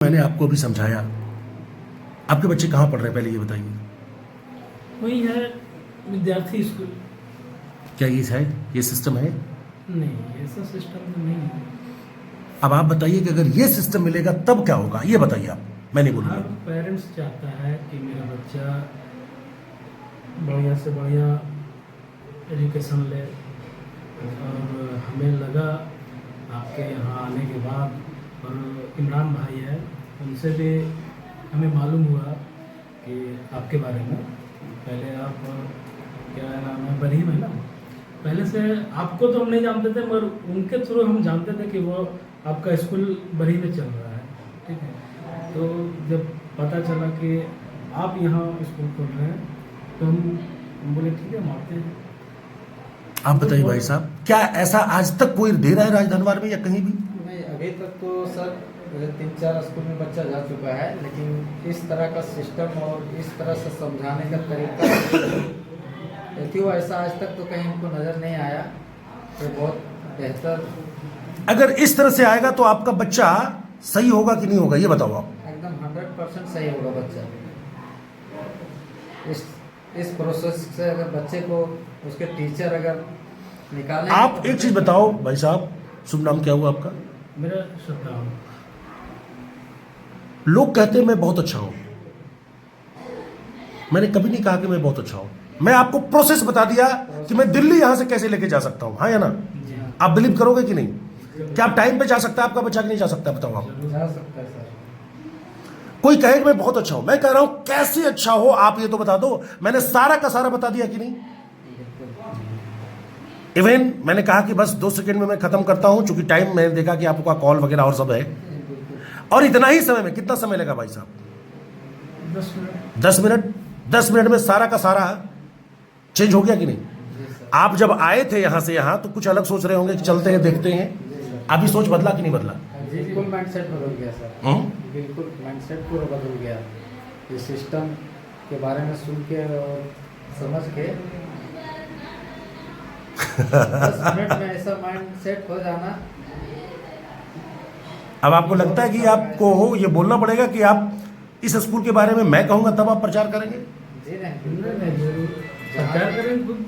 मैंने आपको अभी समझाया। आपके बच्चे कहाँ पढ़ रहे हैं पहले ये बताइए। वही है विद्यार्थी स्कूल। क्या ये सिस्टम है? नहीं, ऐसा सिस्टम तो नहीं है। अब आप बताइए कि अगर ये सिस्टम मिलेगा तब क्या होगा, ये बताइए आप, मैं नहीं हर बोलूँगा। पेरेंट्स चाहता है कि मेरा बच्चा बढ़िया से बढ़िया एजुकेशन ले। और हमें लगा आपके यहाँ आने के बाद, और इमरान भाई है उनसे भी हमें मालूम हुआ कि आपके बारे में। पहले आप क्या नाम है, बरीम है ना, पहले से आपको तो हम नहीं जानते थे, मगर उनके थ्रू हम जानते थे कि वो आपका स्कूल बरी में चल रहा है। ठीक है, तो जब पता चला कि आप यहाँ स्कूल खोल रहे हैं तो हम बोले ठीक है, हम आते हैं। आप बताइए भाई साहब, क्या ऐसा आज तक कोई दे रहा है राजधनवार में या कहीं भी? नहीं, अभी तक तो सर 3-4 स्कूल में बच्चा जा चुका है, लेकिन इस तरह का सिस्टम और इस तरह से समझाने का तरीका देखिए वो ऐसा आज तक तो कहीं हमको नज़र नहीं आया। तो बहुत बेहतर, अगर इस तरह से आएगा तो आपका बच्चा सही होगा कि नहीं होगा, ये बताओ आप। एकदम 100% सही होगा बच्चा। इस प्रोसेस से अगर बच्चे को उसके टीचर अगर निकालें। आप एक चीज बताओ भाई साहब, शुभ नाम क्या हुआ आपका? मेरा सत्ता लोग कहते हैं मैं बहुत अच्छा हूं। मैंने कभी नहीं कहा कि मैं बहुत अच्छा हूं। मैं आपको प्रोसेस बता दिया कि मैं दिल्ली यहां से कैसे लेके जा सकता हूं, हाँ या ना? जी हाँ, आप बिलीव करोगे कि नहीं? क्या आप टाइम पे जा सकता है आपका बच्चा कि नहीं जा सकता, बताओ आप। जा सकता है सर। कोई कहे कि मैं बहुत अच्छा हूं, मैं कह रहा हूं कैसे अच्छा हो आप ये तो बता दो। मैंने सारा का सारा बता दिया कि नहीं? इवन मैंने कहा कि बस 2 सेकंड में मैं खत्म करता हूं, चूंकि टाइम मैंने देखा कि आपका कॉल वगैरह और सब है, और इतना ही समय में कितना समय लगा भाई साहब? 10 मिनट। 10 मिनट। 10 मिनट में सारा का सारा चेंज हो गया कि नहीं? आप जब आए थे यहां से यहां तो कुछ अलग सोच रहे होंगे कि चलते हैं देखते हैं, अभी सोच बदला कि नहीं बदला? बिल्कुल माइंडसेट बदल गया सर। बिल्कुल माइंडसेट पूरा बदल गया। ये सिस्टम के बारे में सुन के और समझ के 10 मिनट में ऐसा माइंडसेट हो जाना। अब आपको लगता है कि आपको ये बोलना पड़ेगा कि आप इस स्कूल के बारे में मैं कहूंगा तब आप प्रचार करेंगे? जी नहीं, नहीं, जरूर प्रचार करें खुद।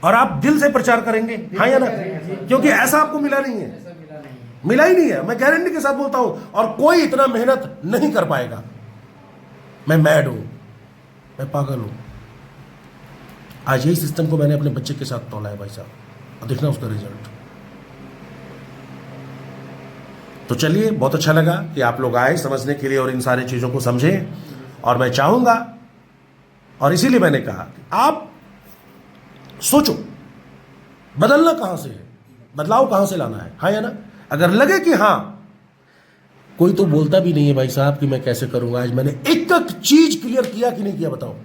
और आप दिल से प्रचार करेंगे, हाँ या ना? क्योंकि ऐसा आपको मिला नहीं है, ऐसा मिला नहीं है। मिला ही नहीं है, मैं गारंटी के साथ बोलता हूं। और कोई इतना मेहनत नहीं कर पाएगा। मैं मैड हूं, मैं पागल हूं। आज यही सिस्टम को मैंने अपने बच्चे के साथ तोला है भाई साहब, और देखना उसका रिजल्ट। तो चलिए, बहुत अच्छा लगा कि आप लोग आए समझने के लिए और इन सारी चीज़ों को समझें। और मैं चाहूँगा, और इसीलिए मैंने कहा कि आप सोचो बदलना कहाँ से है, बदलाव कहाँ से लाना है, हाँ या ना? अगर लगे कि हाँ, कोई तो बोलता भी नहीं है भाई साहब कि मैं कैसे करूँगा। आज मैंने एक एक चीज़ क्लियर किया कि नहीं किया, बताओ?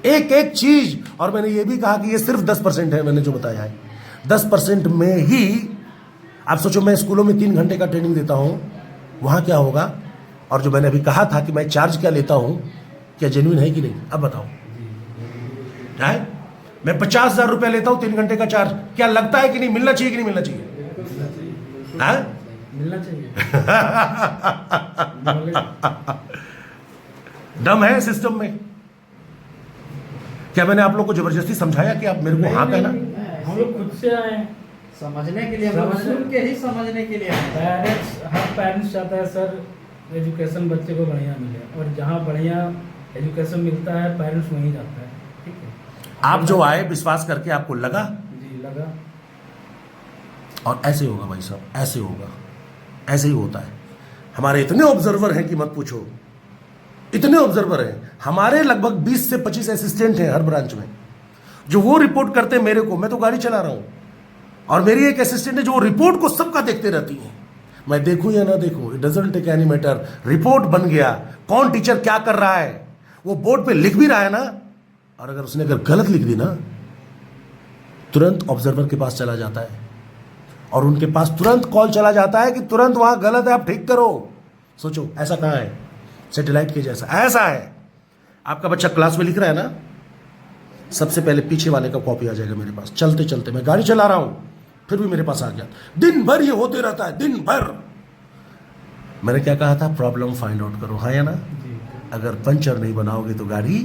एक एक चीज़। और मैंने ये भी कहा कि ये सिर्फ 10% है मैंने जो बताया है। 10% में ही आप सोचो, मैं स्कूलों में 3 घंटे का ट्रेनिंग देता हूं, वहां क्या होगा? और जो मैंने अभी कहा था कि मैं चार्ज क्या लेता हूं, क्या जेन्युइन है कि नहीं? अब बताओ। है? मैं 50,000 रुपया लेता हूं 3 घंटे का चार्ज। क्या लगता है कि नहीं मिलना चाहिए कि नहीं मिलना चाहिए? मिलना चाहिए। दम है सिस्टम में। क्या मैंने आप लोग को जबरदस्ती समझाया कि आप मेरे को हाँ कहना? हम लोग खुद से आए हैं। समझने के लिए, हम सुन के ही समझने के लिए आए। हर पेरेंट्स चाहता है सर एजुकेशन बच्चे को बढ़िया मिले, और जहाँ बढ़िया एजुकेशन मिलता है पेरेंट्स वहीं जाता है। ठीक है, आप जो आए विश्वास करके, आपको लगा, जी लगा। और ऐसे होगा भाई साहब, ऐसे होगा, ऐसे ही होता है। हमारे इतने ऑब्जर्वर हैं कि मत पूछो, इतने ऑब्जर्वर हैं। हमारे लगभग 20 से 25 असिस्टेंट हैं हर ब्रांच में, जो वो रिपोर्ट करते हैं मेरे को। मैं तो गाड़ी चला रहा हूं, और मेरी एक असिस्टेंट है जो रिपोर्ट को सबका देखते रहती है। मैं देखूं या ना देखूं, it doesn't take any matter. Report बन गया, कौन टीचर क्या कर रहा है वो बोर्ड पे लिख भी रहा है ना। और अगर उसने गलत लिख दी ना, तुरंत ऑब्जर्वर के पास चला जाता है, और उनके पास तुरंत कॉल चला जाता है कि तुरंत वहां गलत है, आप ठीक करो। सोचो ऐसा कहां है? सैटेलाइट के जैसा ऐसा है। आपका बच्चा क्लास में लिख रहा है ना, सबसे पहले पीछे वाले का कॉपी आ जाएगा मेरे पास। चलते चलते, मैं गाड़ी चला रहा हूं, फिर भी मेरे पास आ गया। दिन भर ये होते रहता है, दिन भर। मैंने क्या कहा था, प्रॉब्लम फाइंड आउट करो, हाँ या ना। जी अगर पंचर नहीं बनाओगे तो गाड़ी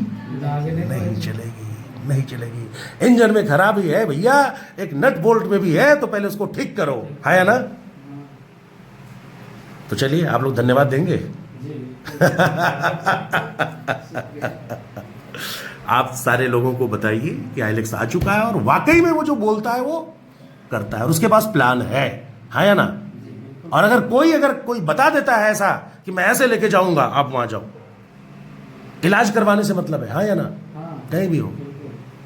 आगे नहीं चलेगी, नहीं चलेगी। इंजन में खराबी है भैया, एक नट बोल्ट में भी है, तो पहले उसको ठीक करो, हाँ या ना। तो चलिए आप लोग धन्यवाद देंगे। जी आप सारे लोगों को बताइए कि आइलेक्स आ चुका है और वाकई में वो जो बोलता है वो करता है और उसके पास प्लान है, हाँ या ना। और अगर कोई बता देता है ऐसा कि मैं ऐसे लेके जाऊंगा, आप वहां जाओ, इलाज करवाने से मतलब है, हाँ या ना। हाँ कहीं भी हो,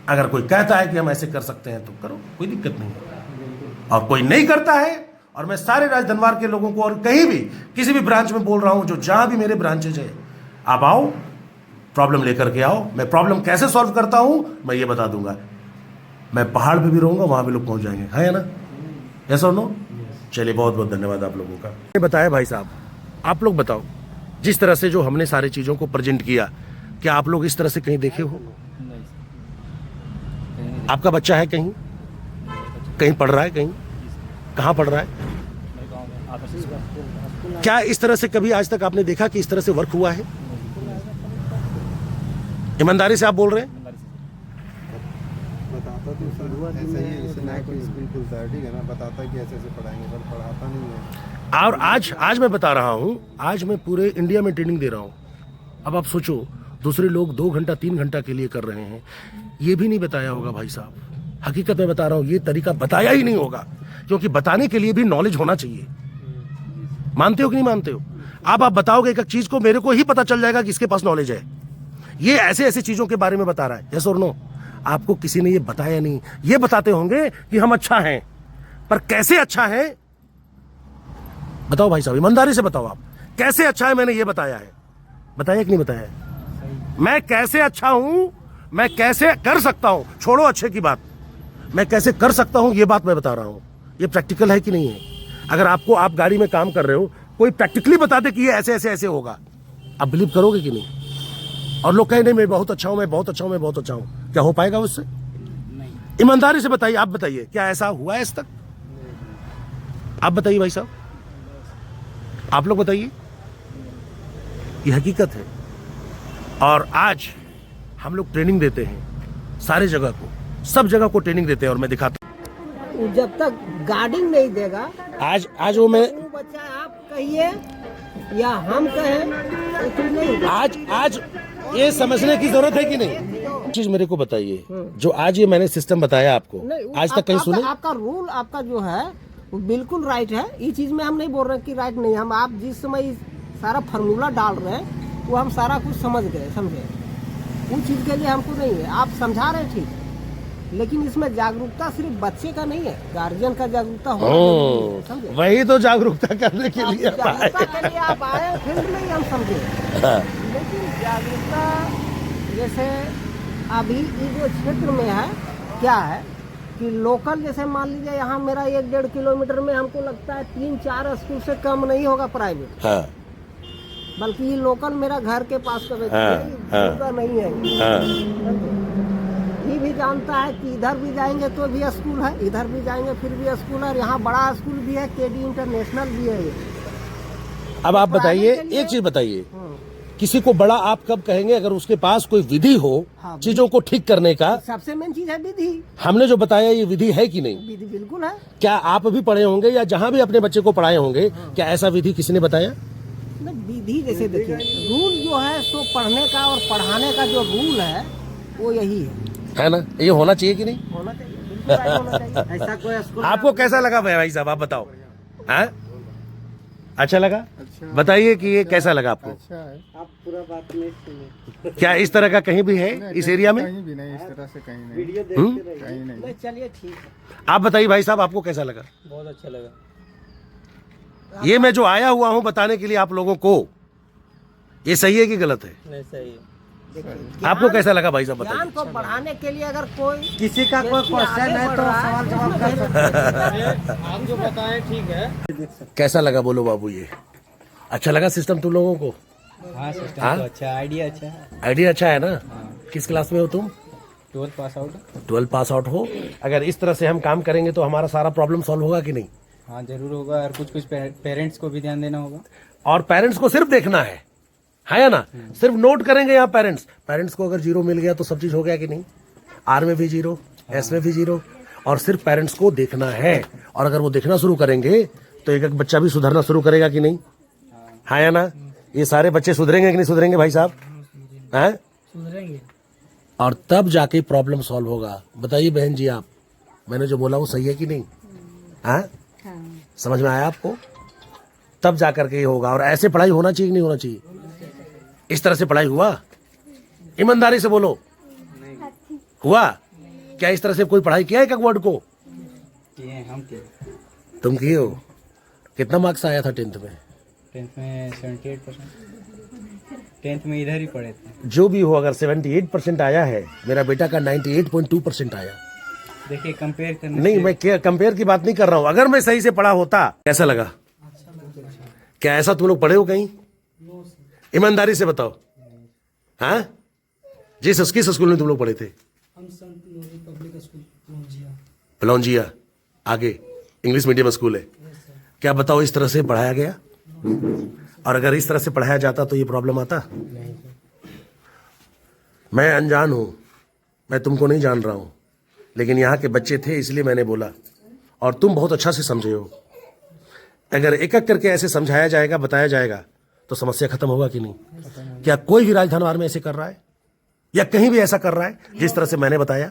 अगर कोई कहता है कि हम ऐसे कर सकते हैं तो करो, कोई दिक्कत नहीं है। और कोई नहीं करता है, और मैं सारे राजधनवार के लोगों को और कहीं भी किसी भी ब्रांच में बोल रहा हूं, जो जहां भी मेरे ब्रांचेज है, आप आओ, प्रॉब्लम लेकर के आओ। मैं प्रॉब्लम कैसे सॉल्व करता हूं मैं ये बता दूंगा। मैं पहाड़ पे भी रहूंगा, वहां भी लोग पहुंच जाएंगे, है या ना। यस और नो। चलिए बहुत बहुत धन्यवाद आप लोगों का। ये बताया भाई साहब, आप लोग बताओ, जिस तरह से जो हमने सारी चीजों को प्रेजेंट किया, क्या आप लोग इस तरह से कहीं देखे हो? आपका बच्चा है कहीं पढ़ रहा है, कहाँ पढ़ रहा है? क्या इस तरह से कभी आज तक आपने देखा कि इस तरह से वर्क हुआ है? ईमानदारी से आप बोल रहे हैं? बताता तो सर ऐसा ही है, जैसे नया कोई स्कूल खुलता है, ठीक है ना, बताता है कि ऐसे ऐसे पढ़ाएंगे, पर पढ़ाता नहीं है। और आज मैं बता रहा हूं, आज मैं पूरे इंडिया में ट्रेनिंग दे रहा हूं। अब आप सोचो, दूसरे लोग 2 घंटा 3 घंटा के लिए कर रहे हैं, ये भी नहीं बताया होगा भाई साहब। हकीकत में बता रहा हूं, ये तरीका बताया ही नहीं होगा, क्योंकि बताने के लिए भी नॉलेज होना चाहिए। मानते हो कि नहीं मानते हो? आप बताओगे एक चीज को, मेरे को ही पता चल जाएगा कि इसके पास नॉलेज है। ये ऐसे ऐसे चीजों के बारे में बता रहा है, यस और नो। आपको किसी ने ये बताया नहीं। ये बताते होंगे कि हम अच्छा हैं, पर कैसे अच्छा है बताओ भाई साहब, ईमानदारी से बताओ, आप कैसे अच्छा है? मैंने ये बताया है, बताया कि नहीं बताया है? मैं कैसे अच्छा हूं, मैं कैसे कर सकता हूं, छोड़ो अच्छे की बात, मैं कैसे कर सकता हूं, ये बात मैं बता रहा हूं। ये प्रैक्टिकल है कि नहीं है? अगर आप गाड़ी में काम कर रहे हो, कोई प्रैक्टिकली बता दे कि ये ऐसे ऐसे ऐसे होगा, आप बिलीव करोगे कि नहीं? और लोग कहें नहीं मैं बहुत अच्छा हूं, मैं बहुत अच्छा हूं, मैं बहुत अच्छा हूं, क्या हो पाएगा उससे? ईमानदारी से बताइए, आप बताइए, क्या ऐसा हुआ है आज तक? आप बताइए भाई साहब, आप लोग बताइए। ये हकीकत है। और आज हम लोग ट्रेनिंग देते हैं सारे जगह को, सब जगह को ट्रेनिंग देते हैं, और मैं दिखाता हूं। जब तक गार्डिंग नहीं देगा, आज वो मैं वो बच्चा आप कहिए या हम कहें, तो कुछ नहीं होगा। आज ये समझने की जरूरत है कि नहीं? चीज मेरे को बताइए, जो आज ये मैंने सिस्टम बताया आपको, नहीं, आज तक कहीं सुने? आपका रूल, आपका जो है वो बिल्कुल राइट है। ये चीज में हम नहीं बोल रहे कि राइट नहीं, हम आप जिस समय सारा फार्मूला डाल रहे हैं वो हम सारा कुछ समझ गए, समझे। उन चीज के लिए हमको नहीं है, आप समझा रहे हैं ठीक, लेकिन इसमें जागरूकता सिर्फ बच्चे का नहीं है, गार्जियन का जागरूकता होना जरूरी है, समझे। वही तो जागरूकता करने के लिए जागरूकता के लिए आप आए फील्ड में ही, हम समझे। लेकिन जागरूकता जैसे अभी ये जो क्षेत्र में है, क्या है कि लोकल, जैसे मान लीजिए यहाँ मेरा 1-1.5 किलोमीटर में हमको लगता है 3-4 स्कूल से कम नहीं होगा प्राइवेट। हाँ, बल्कि ये लोकल मेरा घर के पास का व्यक्ति हाँ, है, ये दूर का नहीं है। हाँ। ये भी जानता है कि इधर भी जाएंगे तो भी स्कूल है, इधर भी जाएंगे फिर भी स्कूल है, और यहाँ बड़ा स्कूल भी है, केडी इंटरनेशनल भी है ये। अब आप बताइए, एक चीज बताइए, किसी को बड़ा आप कब कहेंगे? अगर उसके पास कोई विधि हो हाँ, चीजों को ठीक करने का। सबसे मेन चीज है विधि। हमने जो बताया ये विधि है कि नहीं? विधि बिल्कुल है। क्या आप भी पढ़े होंगे या जहां भी अपने बच्चे को पढ़ाए होंगे, क्या ऐसा विधि किसी ने बताया? विधि जैसे देखिए, रूल जो है सो पढ़ने का और पढ़ाने का जो रूल है वो यही है ना? ये होना चाहिए कि नहीं? होना चाहिए, बिल्कुल right होना चाहिए। ऐसा कोई स्कूल आपको कैसा लगा भाई साहब, आप बताओ। हाँ, अच्छा लगा? अच्छा, बताइए कि ये कैसा लगा आपको? अच्छा है। आप पूरा बात नहीं सुनिए। क्या इस तरह का कहीं भी है इस एरिया में? कहीं भी नहीं, इस तरह से कहीं नहीं, वीडियो देखते रहिए। कहीं नहीं। नहीं, चलिए ठीक है। आप बताइए भाई साहब, आपको कैसा लगा? बहुत अच्छा लगा। ये मैं जो आया हुआ हूं बताने के लिए आप लोगों को, ये सही है कि गलत है? नहीं, सही है। देखिए, आपको कैसा लगा भाई साहब, ज्ञान बताइए। को बढ़ाने के लिए अगर कोई किसी का कोई क्वेश्चन है तो सवाल जवाब कर सकते हैं। आप जो बताएं ठीक है। कैसा लगा बोलो बाबू? ये अच्छा लगा सिस्टम तुम लोगों को? हाँ, सिस्टम हाँ? तो अच्छा, आइडिया अच्छा है। आइडिया अच्छा है ना? किस क्लास में हो तुम? 12th pass out. 12 pass out हो। अगर इस तरह से हम काम करेंगे तो हमारा सारा प्रॉब्लम सॉल्व होगा कि नहीं? हाँ, जरूर होगा, और कुछ पेरेंट्स को भी ध्यान देना होगा। और पेरेंट्स को सिर्फ देखना है या ना? सिर्फ नोट करेंगे यहाँ पेरेंट्स को अगर 0 मिल गया तो सब चीज हो गया कि नहीं? आर में भी 0, एस में भी 0, और सिर्फ पेरेंट्स को देखना है। और अगर वो देखना शुरू करेंगे तो एक बच्चा भी सुधरना शुरू करेगा कि नहीं? हाँ या ना? ये सारे बच्चे सुधरेंगे कि नहीं सुधरेंगे भाई साहब? हैं? सुधरेंगे। और तब जाके प्रॉब्लम सॉल्व होगा। बताइए बहन जी, आप, मैंने जो बोला वो सही है कि नहीं? हाँ, समझ में आया आपको? तब जाकर के ये होगा। और ऐसे पढ़ाई होना चाहिए कि नहीं होना चाहिए? इस तरह से पढ़ाई हुआ? ईमानदारी से बोलो, हुआ क्या? इस तरह से कोई पढ़ाई किया है एक वर्ड को? हम तुम किए हो? कितना मार्क्स आया था 10th में? 10th में 78%। 10th में इधर ही पढ़े थे। जो भी हो, अगर 78% आया है, मेरा बेटा का 98.2% आया। देखिए कंपेयर करने नहीं, मैं कंपेयर की बात नहीं कर रहा हूं। अगर मैं सही से पढ़ा होता, कैसा लगा? क्या ऐसा तुम लोग पढ़े हो कहीं? ईमानदारी से बताओ। हाँ, जिस किस स्कूल में तुम लोग पढ़े थे? हम संत नूरी पब्लिक स्कूल पहुंचिया। पलौंजिया, आगे इंग्लिश मीडियम स्कूल है। क्या बताओ इस तरह से पढ़ाया गया? और अगर इस तरह से पढ़ाया जाता तो ये प्रॉब्लम आता? मैं अनजान हूं, मैं तुमको नहीं जान रहा हूं, लेकिन यहाँ के बच्चे थे इसलिए मैंने बोला, और तुम बहुत अच्छा से समझे हो। अगर एक एक करके ऐसे समझाया जाएगा, बताया जाएगा, तो समस्या खत्म होगा कि नहीं? क्या कोई भी राजधानी में ऐसे कर रहा है या कहीं भी ऐसा कर रहा है जिस तरह से मैंने बताया?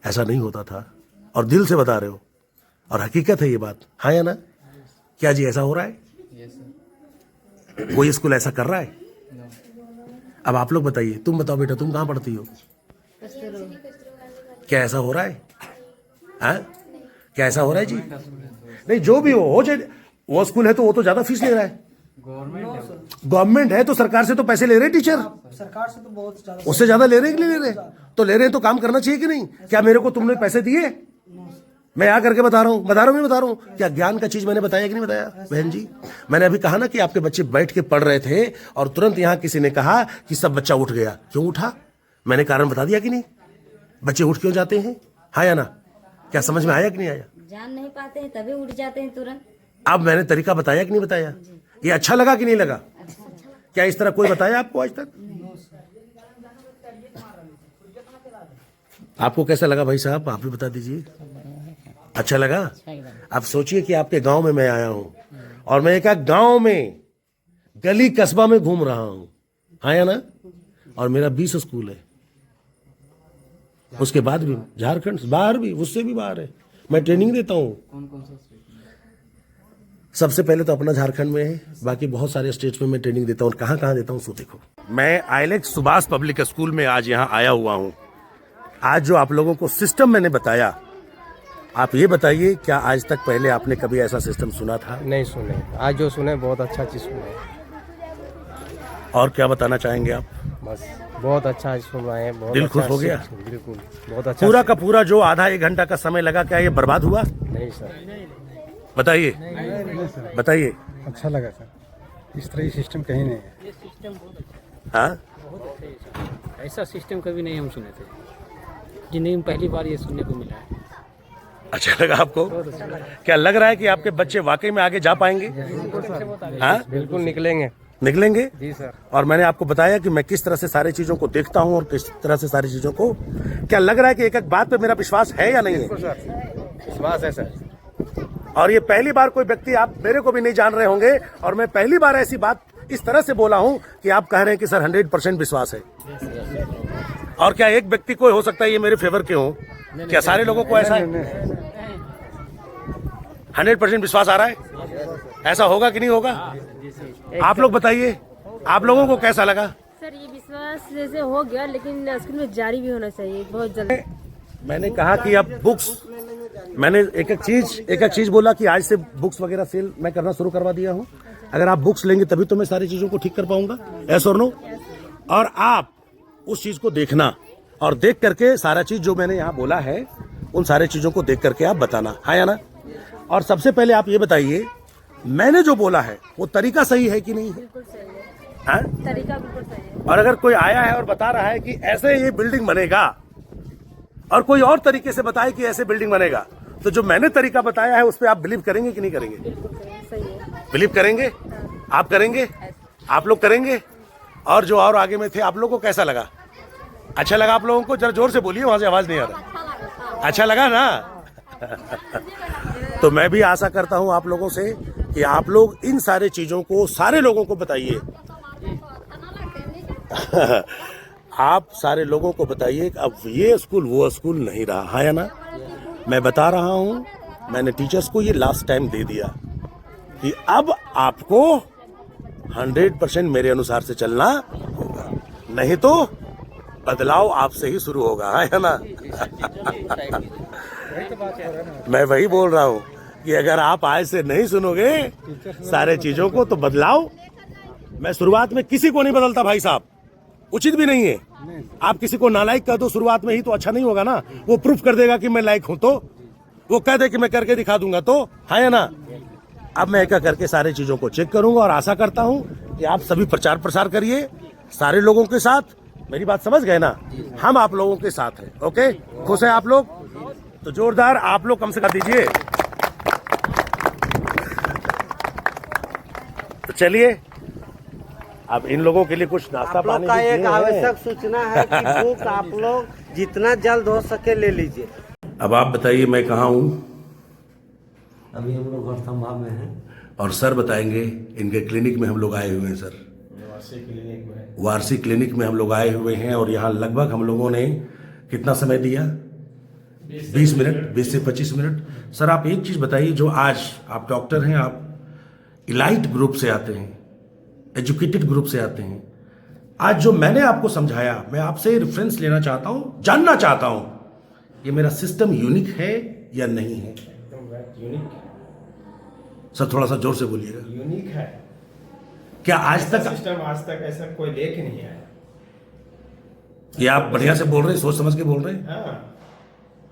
ऐसा नहीं होता था, और दिल से बता रहे हो, और हकीकत है ये बात। हाँ या ना? क्या जी ऐसा हो रहा है? कोई स्कूल ऐसा कर रहा है? अब आप लोग बताइए, तुम बताओ बेटा, तुम कहाँ पढ़ती हो? क्या ऐसा हो रहा है? हाँ, क्या ऐसा हो रहा है जी? नहीं, जो भी हो जाए। वो स्कूल है तो वो तो ज्यादा फीस ले रहा है। गवर्नमेंट है तो सरकार से तो पैसे ले रहे हैं टीचर, सरकार से तो बहुत ज्यादा। उससे ज्यादा ले रहे हैं कि नहीं ले रहे? तो ले रहे हैं तो काम करना चाहिए कि नहीं? क्या मेरे को तुमने पैसे दिए? मैं आ करके बता रहा हूँ। क्या ज्ञान का चीज मैंने बताया कि नहीं बताया बहन जी? मैंने अभी कहा ना कि आपके बच्चे बैठ के पढ़ रहे थे और तुरंत यहाँ किसी ने कहा कि सब बच्चा उठ गया। क्यों उठा? मैंने कारण बता दिया कि नहीं? बच्चे उठ क्यों जाते हैं? हाँ या ना? क्या समझ में आया कि नहीं आया? जान नहीं पाते हैं तभी उठ जाते हैं तुरंत। अब मैंने तरीका बताया कि नहीं बताया? ये अच्छा लगा कि नहीं लगा? क्या इस तरह कोई बताया आपको आज तक? आपको कैसा लगा भाई साहब? आप भी बता दीजिए। अच्छा लगा? अब सोचिए कि आपके गांव में मैं आया हूं, और मैं एक गांव में गली कस्बा में घूम रहा हूं। हाँ या ना? और मेरा 20 स्कूल है, उसके बाद भी झारखंड बाहर भी, उससे भी बाहर है। मैं ट्रेनिंग देता हूं। कौन सा? सबसे पहले तो अपना झारखंड में है, बाकी बहुत सारे स्टेट्स में मैं ट्रेनिंग देता हूँ। और कहाँ देता हूँ सो देखो। मैं आइलेक्स सुभाष पब्लिक स्कूल में आज यहाँ आया हुआ हूँ। आज जो आप लोगों को सिस्टम मैंने बताया, आप ये बताइए, क्या आज तक पहले आपने कभी ऐसा सिस्टम सुना था? नहीं सुने, आज जो सुने बहुत अच्छा चीज सुने। और क्या बताना चाहेंगे आप? बस बहुत अच्छा सुन रहे हैं, बहुत दिल अच्छा खुश हो गया? बिल्कुल, बहुत अच्छा। पूरा का पूरा जो आधा 1 घंटा का समय लगा, क्या ये बर्बाद हुआ? नहीं सर, बताइए, बताइए। अच्छा लगा सर, इस तरह की सिस्टम कहीं नहीं है। हाँ, ऐसा सिस्टम कभी नहीं हम सुने थे, जिंदगी में पहली बार ये सुनने को मिला है। अच्छा लगा आपको? क्या लग रहा है कि आपके बच्चे वाकई में आगे जा पाएंगे? हाँ, बिल्कुल निकलेंगे निकलेंगे जी सर। और मैंने आपको बताया कि मैं किस तरह से सारी चीजों को देखता हूं और किस तरह से सारी चीजों को। क्या लग रहा है कि एक एक बात पे मेरा विश्वास है या नहीं है? विश्वास है सर। और ये पहली बार कोई व्यक्ति, आप मेरे को भी नहीं जान रहे होंगे, और मैं पहली बार ऐसी बात इस तरह से बोला हूं कि आप कह रहे हैं कि सर 100% विश्वास है। और क्या एक व्यक्ति को हो सकता है ये मेरे फेवर के हो? क्या सारे लोगों को ऐसा 100% विश्वास आ रहा है? ऐसा होगा कि नहीं होगा? आप लोग बताइए, आप लोगों को कैसा लगा? सर ये विश्वास जैसे हो गया, लेकिन स्कूल में जारी भी होना चाहिए बहुत जल्द। मैंने कहा कि अब बुक्स, मैंने एक एक चीज बोला कि आज से बुक्स वगैरह सेल मैं करना शुरू करवा दिया हूं। अगर आप बुक्स लेंगे तभी तो मैं सारी चीजों को ठीक कर पाऊंगा। यस और नो? और आप उस चीज को देखना, और देख करके सारा चीज जो मैंने यहाँ बोला है उन सारे चीजों को देख करके आप बताना। हाँ या ना? और सबसे पहले आप ये बताइए, मैंने जो बोला है वो तरीका सही है कि नहीं है? बिल्कुल सही है, हाँ? तरीका बिल्कुल सही है। और अगर कोई आया है और बता रहा है कि ऐसे ये बिल्डिंग बनेगा, और कोई और तरीके से बताए कि ऐसे बिल्डिंग बनेगा, तो जो मैंने तरीका बताया है उस पर आप बिलीव करेंगे कि नहीं करेंगे? बिल्कुल सही है। बिलीव करेंगे? आप करेंगे? आप लोग करेंगे? और जो और आगे में थे आप लोगों को कैसा लगा? अच्छा लगा आप लोगों को? जरा जोर से बोलिए, वहां से आवाज नहीं आ रहा। अच्छा लगा ना? तो मैं भी आशा करता हूं आप लोगों से कि आप लोग इन सारे चीजों को सारे लोगों को बताइए। आप सारे लोगों को बताइए कि अब ये स्कूल वो स्कूल नहीं रहा है ना। मैं बता रहा हूं, मैंने टीचर्स को ये लास्ट टाइम दे दिया कि अब आपको 100% मेरे अनुसार से चलना होगा, नहीं तो बदलाव आपसे ही शुरू होगा, है ना। मैं वही बोल रहा हूं कि अगर आप आज से नहीं सुनोगे सारे चीजों को तो बदलाव, मैं शुरुआत में किसी को नहीं बदलता भाई साहब, उचित भी नहीं है। आप किसी को नालायक कह दो शुरुआत में ही तो अच्छा नहीं होगा ना। वो प्रूफ कर देगा कि मैं लायक हूं, तो वो कह दे कि मैं करके दिखा दूंगा, तो है ना। अब मैं एक करके सारी चीजों को चेक करूंगा और आशा करता हूं कि आप सभी प्रचार प्रसार करिए सारे लोगों के साथ। मेरी बात समझ गए ना? हम आप लोगों के साथ हैं। ओके, खुश हैं आप लोग? तो जोरदार आप लोग कम से कम दीजिए। तो चलिए अब इन लोगों के लिए कुछ नाश्ता आप लोग पानी का भी एक दिए हैं। आवश्यक सूचना है कि बुक आप लोग जितना जल्द हो सके ले लीजिए। अब आप बताइए मैं कहाँ हूँ? अभी हम लोग घरथंभा में हैं। और सर बताएंगे, इनके क्लिनिक में हम लोग आए हुए हैं सर। वार्षिक क्लिनिक में हम लोग आए हुए हैं और यहाँ लगभग हम लोगों ने कितना समय दिया? 20 मिनट, 20 से 25 मिनट। सर आप एक चीज बताइए, जो आज आप डॉक्टर हैं, आप इलाइट ग्रुप से आते हैं, एजुकेटेड ग्रुप से आते हैं, आज जो मैंने आपको समझाया मैं आपसे रेफरेंस लेना चाहता हूं, जानना चाहता हूं ये मेरा सिस्टम यूनिक है या नहीं है? यूनिक सर थोड़ा सा जोर से बोलिएगा। यूनिक है। क्या आज तक सिस्टम आज तक ऐसा कोई लेके नहीं आया। ये आप बढ़िया से बोल रहे हैं, सोच समझ के बोल रहे हैं? हाँ,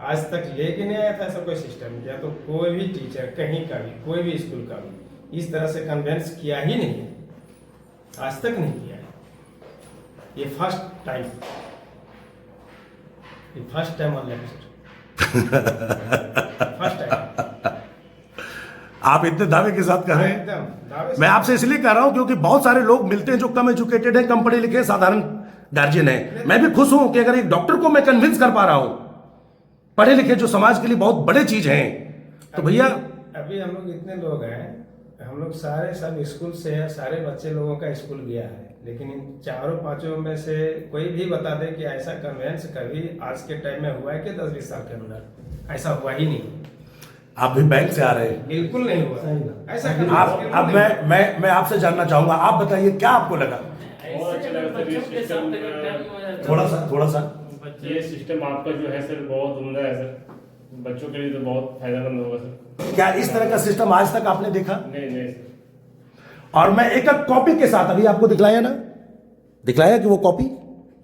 आज तक लेके नहीं आया था ऐसा कोई सिस्टम, या तो कोई भी टीचर कहीं का भी, कोई भी स्कूल का भी इस तरह से कन्वेंस किया ही नहीं है, आज तक नहीं किया है। ये first time on first time. आप इतने दावे के साथ कह रहे हैं? एकदम दावे से। मैं आपसे इसलिए कह रहा हूं क्योंकि बहुत सारे लोग मिलते हैं जो कम एजुकेटेड हैं, कम पढ़े लिखे, साधारण गार्जियन है। मैं भी खुश हूं कि अगर एक डॉक्टर को मैं कन्विंस कर पा रहा हूं, पढ़े लिखे जो समाज के लिए बहुत बड़े चीज हैं, तो भैया अभी हम लोग इतने लोग हैं, हम लोग सारे सब स्कूल से हैं, सारे बच्चे लोगों का स्कूल गया है, लेकिन इन चारों पांचों में से कोई भी बता दे कि ऐसा कन्वेंस कभी आज के टाइम में हुआ है कि 10-20 साल के अंदर ऐसा हुआ ही नहीं। आप भी बैंक से आ रहे हैं, बिल्कुल नहीं हुआ ऐसा। आप अब मैं आपसे जानना चाहूंगा, आप बताइए क्या आपको लगा? थोड़ा सा ये सिस्टम आपका जो है सर बहुत उम्दा है सर, बच्चों के लिए तो बहुत फायदेमंद होगा सर। क्या इस तरह का सिस्टम आज तक आपने देखा? नहीं सर। और मैं एक एक कॉपी के साथ अभी आपको दिखलाया ना, दिखलाया कि वो कॉपी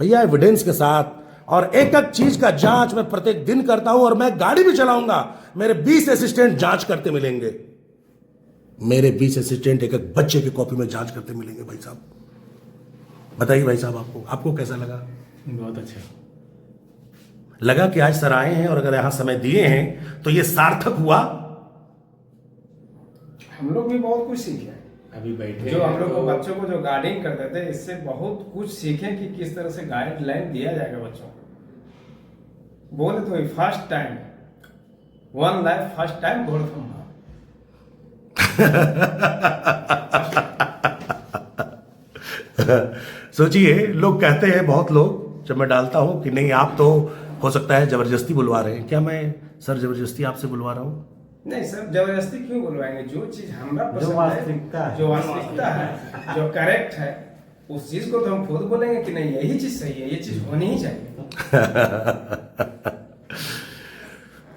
भैया एविडेंस के साथ, और एक एक चीज का जांच मैं प्रत्येक दिन करता हूं। और मैं गाड़ी भी चलाऊंगा, मेरे 20 असिस्टेंट जांच करते मिलेंगे, मेरे 20 असिस्टेंट एक एक बच्चे की कॉपी में जांच करते मिलेंगे। भाई साहब बताइए, भाई साहब आपको कैसा लगा? बहुत अच्छा लगा कि आज सर आए हैं और अगर यहां समय दिए हैं तो ये सार्थक हुआ। हम लोग भी बहुत कुछ सीखे अभी बैठे जो हम लोग को बच्चों को जो गाइडिंग करते थे, इससे बहुत कुछ सीखे कि किस तरह से गाइडलाइन दिया जाएगा बच्चों को। बोले तो first time one life, first time Ghodthambha. सोचिए, लोग कहते हैं, बहुत लोग, जब मैं डालता हूं कि नहीं आप तो हो सकता है जबरदस्ती बुलवा रहे हैं, क्या मैं सर जबरदस्ती आपसे बुलवा रहा हूं? नहीं सर, जबरदस्ती क्यों बुलवाएंगे? जो चीज हमरा जो पसंद वास्तविकता है, है, जो वास्तविकता है, जो करेक्ट है, उस चीज को तो हम खुद बोलेंगे कि नहीं यही चीज सही है, ये चीज होनी ही चाहिए।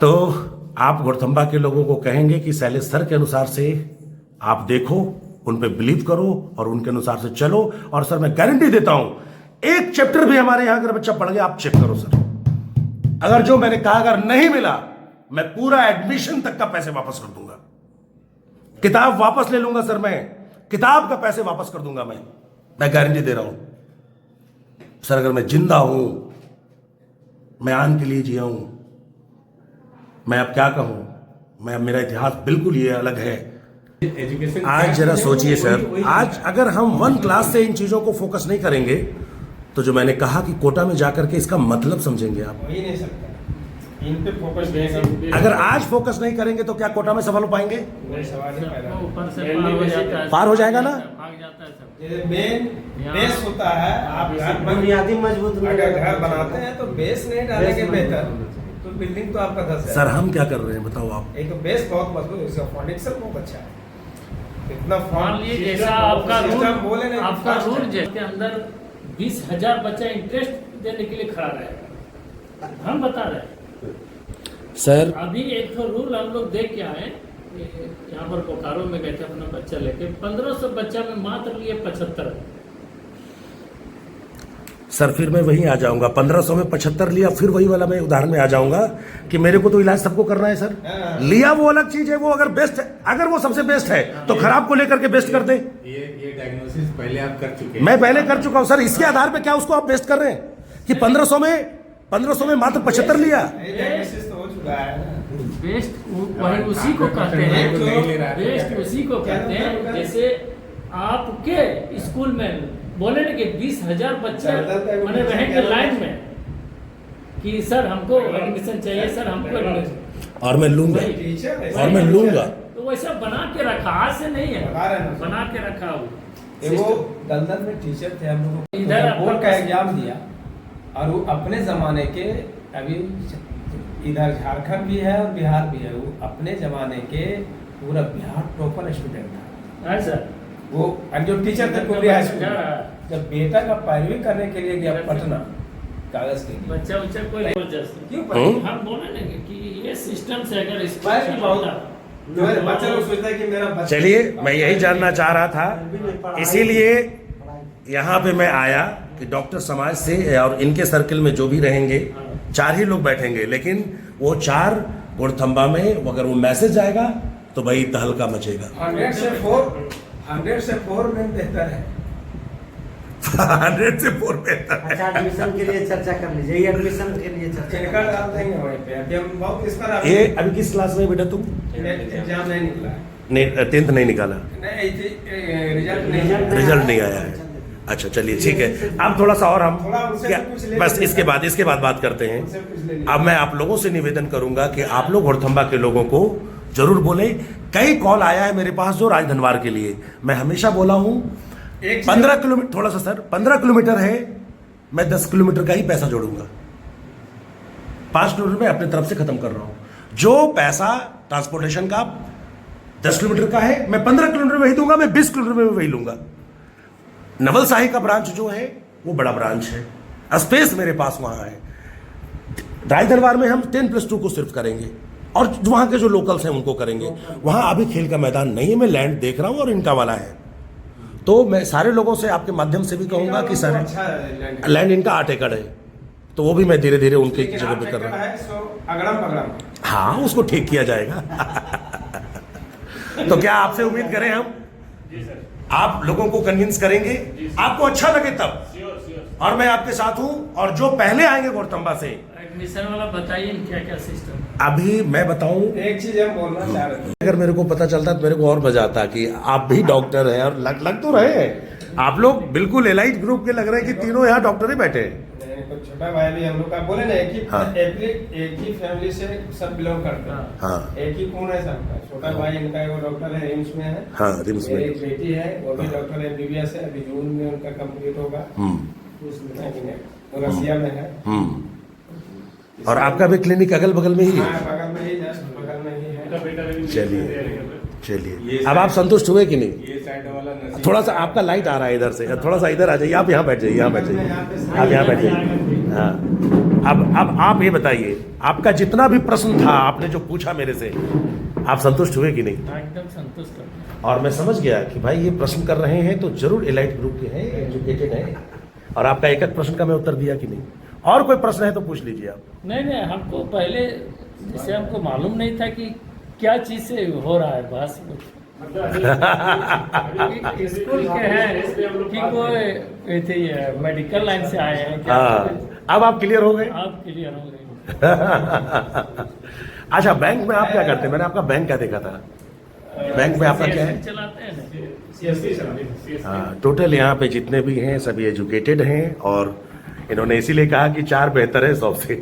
तो आप घोड़थंभा के लोगों को कहेंगे कि शैलेश सर के अनुसार से आप देखो, उन पे बिलीव करो और उनके अनुसार से चलो। और सर मैं गारंटी देता हूं, एक चैप्टर भी हमारे यहां अगर बच्चा पढ़ गया, आप चेक करो सर, अगर जो मैंने कहा अगर नहीं मिला, मैं पूरा एडमिशन तक का पैसे वापस कर दूंगा, किताब वापस ले लूंगा सर, मैं किताब का पैसे वापस कर दूंगा। मैं गारंटी दे रहा हूं सर, अगर मैं जिंदा हूं, मैं आन के लिए जिया हूं, मैं अब क्या कहूं। मेरा इतिहास बिल्कुल ये अलग है। एजुकेशन आज जरा सोचिए सर, आज अगर हम 1 क्लास से इन चीज़ों को फोकस नहीं करेंगे तो जो मैंने कहा कि कोटा में जाकर के इसका मतलब समझेंगे आप। हो ही नहीं सकता, इन पे फोकस अगर आज फोकस नहीं करेंगे तो क्या कोटा में सफल हो पाएंगे? सवाल ही पैदा होता ऊपर से पार हो जाता है, पार हो जाएगा ना? भाग जाता है सब। है। मेन बेस होता है, आप घर बुनियादी मजबूत नहीं अगर घर होता। बनाते हैं तो बेस नहीं डालेंगे बेहतर, तो बिल्डिंग तो आपका धस सर जाएगा। हम क्या कर रहे हैं बताओ आप। एक तो बेस बहुत मजबूत है, इसका फाउंडेशन बहुत अच्छा है। इतना मान लीजिए जैसा आपका सिस्टम बोले रूल, नहीं, आपका fast है। रूल जिसके अंदर 20,000 बच्चा इंटरेस्ट देने के लिए खड़ा रहेगा, हम बता रहे हैं। सर अभी एक तो रूल हम लोग देख के आए, यहाँ पर बोकारो में गए थे अपना बच्चा लेके, 1500 बच्चा में मात्र लिए 75। सर फिर मैं वहीं आ जाऊंगा, 1500 में 75 लिया, फिर वही वाला मैं उदाहरण में आ जाऊंगा कि मेरे को तो इलाज सबको करना है सर। लिया वो अलग चीज है, वो अगर बेस्ट है, अगर वो सबसे बेस्ट है तो खराब को लेकर के बेस्ट कर दे। ये डायग्नोसिस पहले आप कर चुके हैं। मैं पहले कर चुका हूं सर, इसके आधार पे क्या उसको आप बेस्ट कर रहे हैं कि 1500 में मात्र 75 लिया। डायग्नोसिस तो हो चुका है। बेस्ट वही उसी को कहते हैं, नहीं ले रहा है। बेस्ट उसी को कहते हैं। जैसे आपके स्कूल में बोले ना कि 20,000 बच्चे मैंने रहेंगे लाइन में कि सर हमको एडमिशन चाहिए, सर हमको एडमिशन, और मैं लूंगा, टीचर और मैं लूंगा। तो वैसा बना के रखा, आज से नहीं है, बता रहे हैं ना। बना के रखा वो। वो दलदल में टीचर थे, हम लोग इधर बोर्ड का एग्जाम दिया और वो अपने जमाने के, अभी इधर झारखंड भी है और बिहार भी है, वो अपने जमाने के पूरा बिहार टॉपर स्टूडेंट था। है सर, वो और जो टीचर थे पूरी हाई स्कूल क्या में। रहा? जब बेटा का पैरवी करने के लिए गया पटना कागज के लिए, बच्चा उच्चा कोई जबरदस्त क्यों हम बोले ना कि ये सिस्टम से अगर इसको पैरवी बहुत चलाता, जो है बच्चा लोग सोचता है कि मेरा बच्चा। चलिए मैं यही जानना चाह रहा था, इसीलिए यहाँ पे मैं आया कि डॉक्टर समाज से और इनके सर्कल में जो भी रहेंगे 4 ही लोग बैठेंगे, लेकिन वो 4 गुड़थंबा में अगर वो मैसेज आएगा तो भाई तहलका मचेगा। 100 से 4 में बेहतर है। 100 से 4 बेहतर है। अच्छा एडमिशन के लिए चर्चा कर लीजिए, ये एडमिशन के लिए चर्चा इनका डाल देंगे वहीं पे, अभी हम बहुत इस पर ये अभी किस क्लास में बेटा तुम? एग्जाम नहीं निकला है, नहीं 10th नहीं निकाला, नहीं रिजल्ट नहीं। रिजल्ट नहीं आया है। अच्छा चलिए ठीक है, अब थोड़ा सा और हम थोड़ा उनसे क्या, भी कुछ ले बस लीजिए। इसके बाद बात करते हैं। उनसे कुछ ले लीजिए। अब मैं आप लोगों से निवेदन करूंगा कि आप लोग गुड़थंबा के लोगों को जरूर बोले। कई कॉल आया है मेरे पास जो राजधनवार के लिए, मैं हमेशा बोला हूं 15 किलोमीटर, थोड़ा सा सर 15 किलोमीटर है, मैं 10 किलोमीटर का ही पैसा जोड़ूंगा, 5 किलोमीटर में अपने तरफ से खत्म कर रहा हूं। जो पैसा ट्रांसपोर्टेशन का 10 किलोमीटर का है मैं 15 किलोमीटर में वही दूंगा, मैं 20 किलोमीटर में वही लूंगा। नवल शाही का ब्रांच जो है वो बड़ा ब्रांच है, स्पेस मेरे पास वहां है। राजदरबार में हम 10+2 को सिर्फ करेंगे और वहां के जो लोकल्स हैं उनको करेंगे। वहां अभी खेल का मैदान नहीं है, मैं लैंड देख रहा हूं और इनका वाला है, तो मैं सारे लोगों से आपके माध्यम से भी कहूंगा कि सर अच्छा लैंड इनका 8 एकड़ है, तो वो भी मैं धीरे धीरे उनके जगह पे कर रहा हूँ। है, सो अगड़म पगड़म। हाँ उसको ठीक किया जाएगा। तो क्या आपसे उम्मीद करें हम, जी सर, आप लोगों को कन्विंस करेंगे, आपको अच्छा लगे तब, श्योर श्योर। और मैं आपके साथ हूं। और जो पहले आएंगे गुड़थंबा से, एडमिशन वाला बताइए क्या क्या सिस्टम। अभी मैं बताऊं, एक चीज हम बोलना चाह रहे थे, अगर मेरे को पता चलता तो मेरे को और मजा आता कि आप भी डॉक्टर हैं, और लग तो रहे हैं आप लोग, बिल्कुल एलाइट ग्रुप के लग रहे हैं कि तीनों यहाँ डॉक्टर ही बैठे हैं। कुछ छोटा भाई भी हम लोग का बोले ना, हाँ। एक ही फैमिली से सब बिलोंग करते हैं, हाँ एक ही खून है सबका। छोटा भाई इनका वो डॉक्टर है, रिम्स में है। हाँ रिम्स में। मेरी एक बेटी है, वो भी डॉक्टर है, MBBS है, अभी जून में उनका कंप्लीट होगा। वो रसिया में है। और आपका भी क्लिनिक अगल बगल में ही है? हाँ, बगल में ही, जस्ट बगल में ही है। उनका बेटा भी चलिए अब आप संतुष्ट हुए कि नहीं? ये साइड वाला नसीब। थोड़ा सा आपका लाइट आ रहा है इधर से, थोड़ा सा इधर आ जाइए, आप यहाँ बैठ जाइए, यहाँ बैठ जाइए, आप यहाँ बैठ जाइए। हाँ अब आप ये बताइए, आपका जितना भी प्रश्न था आपने जो पूछा मेरे से, आप संतुष्ट हुए कि नहीं? एकदम संतुष्ट करते हैं। और मैं समझ गया कि भाई ये प्रश्न कर रहे हैं तो जरूर एलाइट ग्रुप के हैं, एजुकेटेड हैं, और आपका एक एक प्रश्न का मैं उत्तर दिया कि नहीं? और कोई प्रश्न है तो पूछ लीजिए आप। नहीं हमको पहले जैसे हमको मालूम नहीं था कि क्या चीज से हो रहा है, बस स्कूल के हैं कि कोई थे मेडिकल लाइन से आए हैं क्या? हाँ अब आप क्लियर हो गए। आप क्लियर हो गए। अच्छा, बैंक में आप क्या करते हैं? मैंने आपका बैंक क्या देखा था? बैंक में आपका क्या है? चलाते हैं ना CSC चलाते हैं। हाँ, टोटल यहाँ पे जितने भी हैं सभी एजुकेटेड हैं और इन्होंने इसीलिए कहा कि 4 बेहतर है 100 से।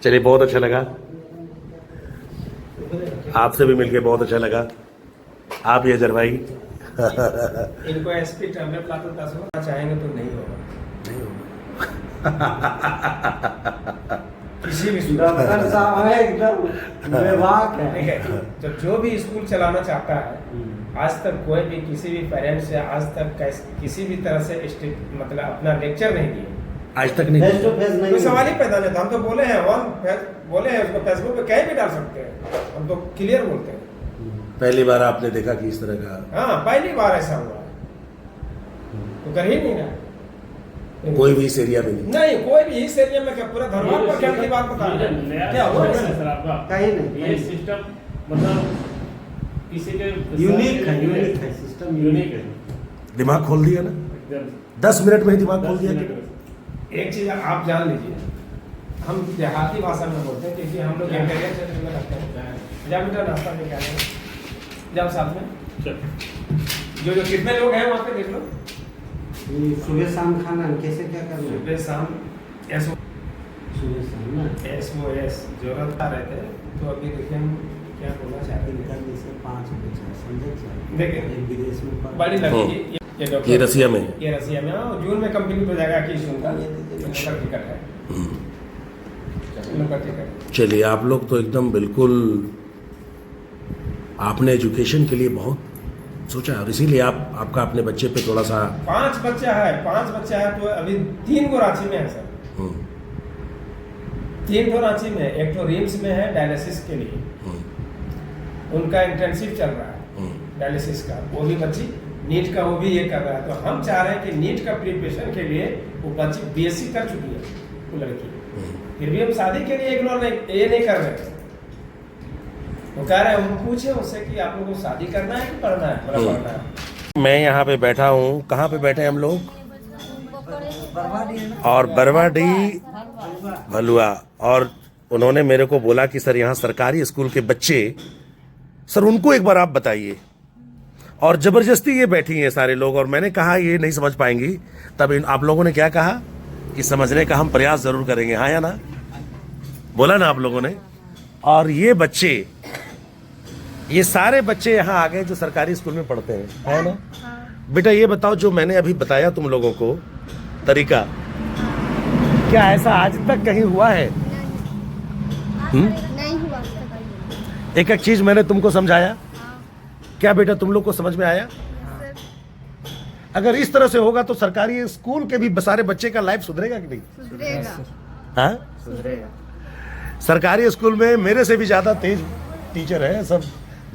चलिए, बहुत अच्छा लगा, आपसे भी मिलके बहुत अच्छा लगा। आप ये अजहर भाई इनको SP टैबलेट लाकर 10 होना चाहेंगे तो नहीं होगा। किसी भी डॉक्टर साहब है एकदम बेबाक है। ठीक है, तो जो भी स्कूल चलाना चाहता है, आज तक कोई भी किसी भी पेरेंट्स से आज तक किसी भी तरह से मतलब अपना लेक्चर नहीं दिए, आज तक नहीं फेस टू फेस कोई नहीं सवाल ही पैदा नहीं था। हम तो बोले हैं बोले हैं उसको फेसबुक पे कहीं भी डाल सकते हैं, हम तो क्लियर बोलते हैं। पहली बार आपने देखा कि इस तरह का हाँ, पहली बार ऐसा हुआ है, तो कर ही नहीं रहा कोई भी इस एरिया में नहीं। नहीं, कोई भी इस एरिया में क्या पूरा धर्मार्थ पर खेल की बात बता रहे हैं? नया क्या हुआ सिस्टम है है? सर आपका? कहीं नहीं, ये कहीं सिस्टम मतलब किसी के यूनिक है सिस्टम, यूनिक है दिमाग खोल दिया ना, एकदम। 10 मिनट में ही दिमाग खोल 10 दिया मिनट कि में। एक चीज आप जान लीजिए, हम देहाती भाषा में बोलते हैं क्योंकि हम लोग इंटीरियर क्षेत्र में रहते हैं। जब बेटा नाश्ता लेके आ जाए, जब साथ में चल। जो कितने लोग हैं वहाँ पे देख लो, ये सुबह शाम खाना कैसे क्या करना है? सुबह शाम सुबह शाम ना SOS जरूरत आ रहे थे, तो अभी देखिए हम क्या बोलना चाहते हैं। इनका जैसे 5 बच्चा समझे सर, देखिए, एक विदेश में पढ़- बड़ी लड़की ये डॉक्टर- ये रसिया में है। ये रसिया में और जून में कंप्लीट हो जाएगा कि उनका टिकट है, उनका टिकट। चलिए, आप लोग तो एकदम बिल्कुल आपने एजुकेशन के लिए बहुत सोचा और इसीलिए आपका अपने बच्चे पे थोड़ा सा 5 बच्चा है तो अभी 3 गो रांची में है सर, 3 तो रांची में है, एक तो रिम्स में है डायलिसिस के लिए, उनका इंटर्नशिप चल रहा है डायलिसिस का, वो भी बच्ची नीट का वो भी ये कर रहा है। तो हम चाह रहे हैं कि नीट का प्रिपरेशन के लिए वो बच्ची BSc कर चुकी है वो लड़की, फिर भी हम शादी के लिए इग्नोर नहीं ये नहीं कर रहे थे। वो कह रहे हैं, हम पूछे उससे कि आप लोगों को शादी करना है कि पढ़ना है? बोला पढ़ना है। मैं यहाँ पे बैठा हूँ, कहाँ पे बैठे हैं हम लोग? और बरवाडी भलुआ, और उन्होंने मेरे को बोला कि सर यहाँ सरकारी स्कूल के बच्चे, सर उनको एक बार आप बताइए, और जबरदस्ती ये बैठी हैं सारे लोग, और मैंने कहा ये नहीं समझ पाएंगी, तब आप लोगों ने क्या कहा कि समझने का हम प्रयास जरूर करेंगे, हाँ या ना? बोला ना आप लोगों ने। और ये बच्चे, ये सारे बच्चे यहाँ आ गए जो सरकारी स्कूल में पढ़ते हैं, है ना? बेटा ये बताओ, जो मैंने अभी बताया तुम लोगों को तरीका, क्या ऐसा आज तक कहीं हुआ है? नहीं हुआ। एक एक चीज मैंने तुमको समझाया, क्या बेटा तुम लोग को समझ में आया? अगर इस तरह से होगा तो सरकारी स्कूल के भी सारे बच्चे का लाइफ सुधरेगा कि नहीं? हाँ, सरकारी स्कूल में मेरे से भी ज्यादा तेज टीचर हैं, सब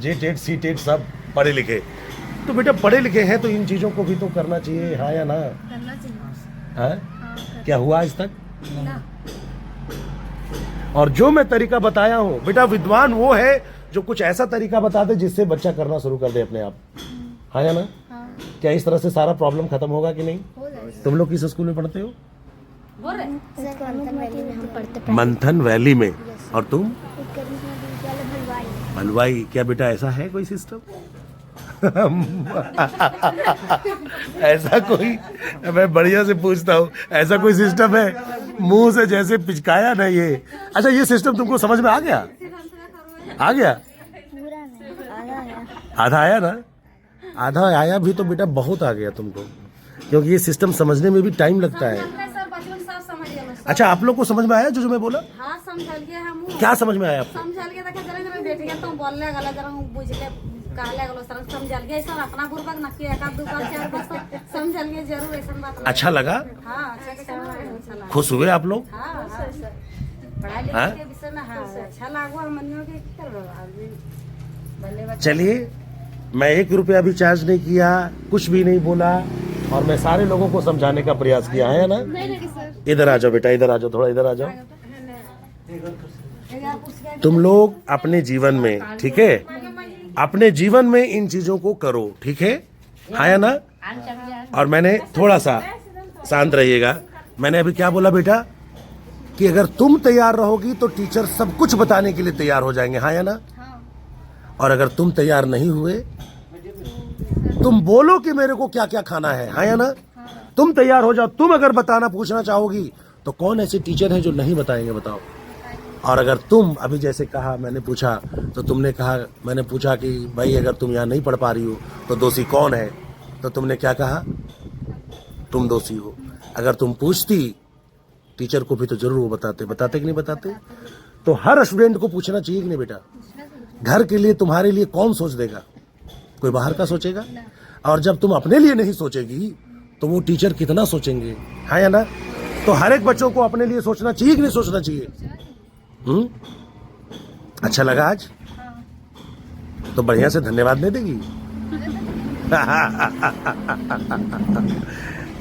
JTET CTET सब पढ़े लिखे। तो बेटा पढ़े लिखे हैं तो इन चीजों को भी तो करना चाहिए, हाँ या ना? करना चाहिए। हाँ? क्या हुआ आज तक? और जो मैं तरीका बताया हूँ बेटा, विद्वान वो है जो कुछ ऐसा तरीका बता दे जिससे बच्चा करना शुरू कर दे अपने आप, हाँ या ना? क्या इस तरह से सारा प्रॉब्लम खत्म होगा कि नहीं? तुम लोग किस स्कूल में पढ़ते हो? मंथन वैली में। और तुम? भलवाई। क्या बेटा ऐसा है कोई सिस्टम? ऐसा कोई, मैं बढ़िया से पूछता हूँ, ऐसा कोई सिस्टम है? मुंह से जैसे पिचकाया ना ये। अच्छा, ये सिस्टम तुमको समझ में आ गया? आ गया? आधा आया ना? आधा आया भी तो बेटा बहुत आ गया तुमको, क्योंकि ये सिस्टम समझने में भी टाइम लगता है। अच्छा, आप लोग को समझ में आया जो मैं बोला? हाँ, समझल गए हम। क्या समझ में आया आपको? समझल गए, देखा जरा बेटी के तुम बोलले गला जरा बुझ के कहले गलो सर, समझल गए सर, अपना गुरबक न कि एक आध दो बार चार बार समझल गए जरूर, ऐसा बात। अच्छा लगा? हां, अच्छा लगा। खुश हुए आप लोग? हां, पढ़ाई लिखाई के विषय में हां अच्छा लागो मन के कर। चलिए, मैं 1 रुपया भी चार्ज नहीं किया, कुछ भी नहीं बोला, और मैं सारे लोगों को समझाने का प्रयास किया है ना? इधर आ जाओ बेटा, इधर आ जाओ, थोड़ा इधर आ जाओ। तुम लोग अपने जीवन में, ठीक है, अपने जीवन में इन चीजों को करो, ठीक है, हाँ या ना? और मैंने थोड़ा सा शांत रहिएगा, मैंने अभी क्या बोला बेटा? कि अगर तुम तैयार रहोगी तो टीचर सब कुछ बताने के लिए तैयार हो जाएंगे, हाँ या ना? और अगर तुम तैयार नहीं हुए, तुम बोलो कि मेरे को क्या क्या खाना है, हाँ या ना? तुम तैयार हो जाओ। तुम अगर बताना पूछना चाहोगी तो कौन ऐसे टीचर हैं जो नहीं बताएंगे, बताओ? और अगर तुम अभी जैसे कहा, मैंने पूछा तो तुमने कहा, मैंने पूछा कि भाई अगर तुम यहाँ नहीं पढ़ पा रही हो तो दोषी कौन है, तो तुमने क्या कहा? तुम दोषी हो। अगर तुम पूछती टीचर को भी तो जरूर वो बताते कि नहीं बताते? तो हर स्टूडेंट को पूछना चाहिए कि नहीं बेटा? घर के लिए तुम्हारे लिए कौन सोच देगा? कोई बाहर का सोचेगा? और जब तुम अपने लिए नहीं सोचेगी तो वो टीचर कितना सोचेंगे, हाँ या ना? तो हर एक बच्चों को अपने लिए सोचना चाहिए कि नहीं सोचना चाहिए? अच्छा लगा आज? तो बढ़िया से धन्यवाद नहीं देगी?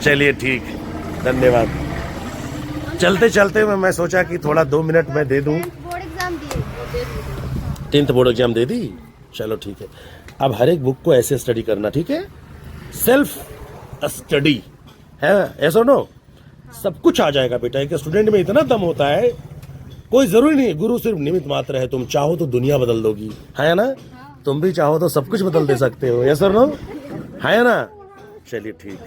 चलिए ठीक, धन्यवाद। चलते चलते मैं सोचा कि थोड़ा 2 मिनट मैं दे दूं। बोर्ड एग्जाम दिए 10th बोर्ड एग्जाम दे दी, चलो ठीक है। अब हर एक बुक को ऐसे स्टडी करना, ठीक है? सेल्फ स्टडी है, ऐसा नो सब कुछ आ जाएगा बेटा। एक स्टूडेंट में इतना दम होता है, कोई जरूरी नहीं, गुरु सिर्फ निमित्त मात्र है। तुम चाहो तो दुनिया बदल दोगी, है ना? तुम भी चाहो तो सब कुछ बदल दे सकते हो, ऐसा नो, है ना? चलिए ठीक।